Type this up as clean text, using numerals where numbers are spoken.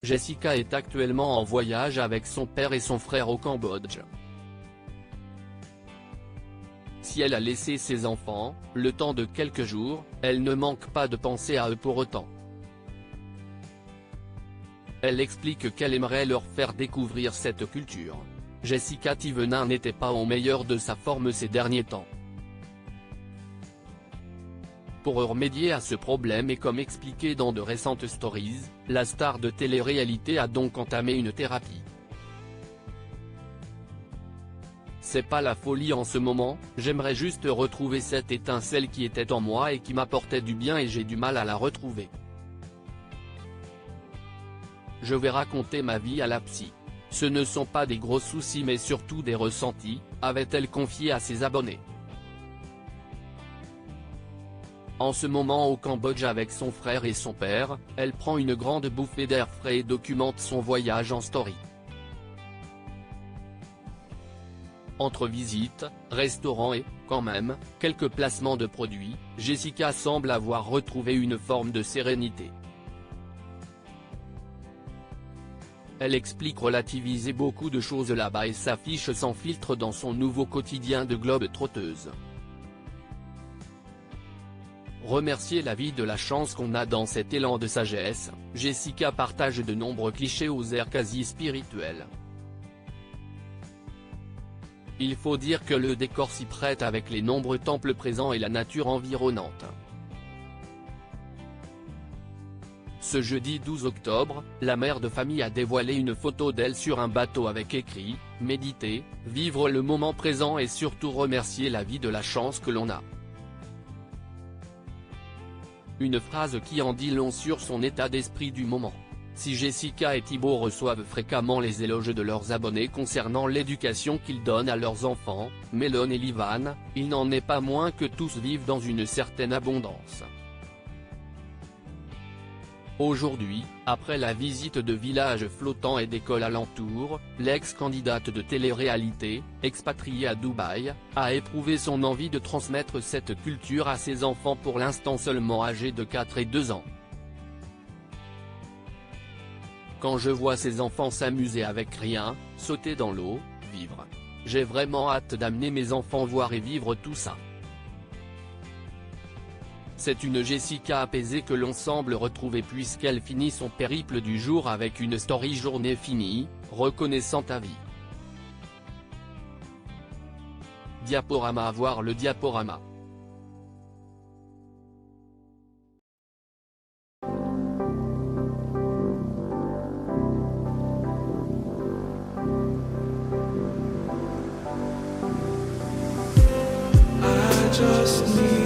Jessica est actuellement en voyage avec son père et son frère au Cambodge. Si elle a laissé ses enfants, le temps de quelques jours, elle ne manque pas de penser à eux pour autant. Elle explique qu'elle aimerait leur faire découvrir cette culture. Jessica Thévenin n'était pas au meilleur de sa forme ces derniers temps. Pour remédier à ce problème et comme expliqué dans de récentes stories, la star de télé-réalité a donc entamé une thérapie. C'est pas la folie en ce moment, j'aimerais juste retrouver cette étincelle qui était en moi et qui m'apportait du bien et j'ai du mal à la retrouver. Je vais raconter ma vie à la psy. Ce ne sont pas des gros soucis mais surtout des ressentis, avait-elle confié à ses abonnés. En ce moment au Cambodge avec son frère et son père, elle prend une grande bouffée d'air frais et documente son voyage en story. Entre visites, restaurants et, quand même, quelques placements de produits, Jessica semble avoir retrouvé une forme de sérénité. Elle explique relativiser beaucoup de choses là-bas et s'affiche sans filtre dans son nouveau quotidien de globe-trotteuse. Remercier la vie de la chance qu'on a dans cet élan de sagesse, Jessica partage de nombreux clichés aux airs quasi spirituels. Il faut dire que le décor s'y prête avec les nombreux temples présents et la nature environnante. Ce jeudi 12 octobre, la mère de famille a dévoilé une photo d'elle sur un bateau avec écrit « Méditer, vivre le moment présent et surtout remercier la vie de la chance que l'on a ». Une phrase qui en dit long sur son état d'esprit du moment. Si Jessica et Thibaut reçoivent fréquemment les éloges de leurs abonnés concernant l'éducation qu'ils donnent à leurs enfants, Mélone et Livan, il n'en est pas moins que tous vivent dans une certaine abondance. Aujourd'hui, après la visite de villages flottants et d'écoles alentours, l'ex-candidate de télé-réalité, expatriée à Dubaï, a éprouvé son envie de transmettre cette culture à ses enfants pour l'instant seulement âgés de 4 et 2 ans. Quand je vois ces enfants s'amuser avec rien, sauter dans l'eau, vivre. J'ai vraiment hâte d'amener mes enfants voir et vivre tout ça. C'est une Jessica apaisée que l'on semble retrouver puisqu'elle finit son périple du jour avec une story journée finie, reconnaissant ta vie. Diaporama. Voir le diaporama. I just need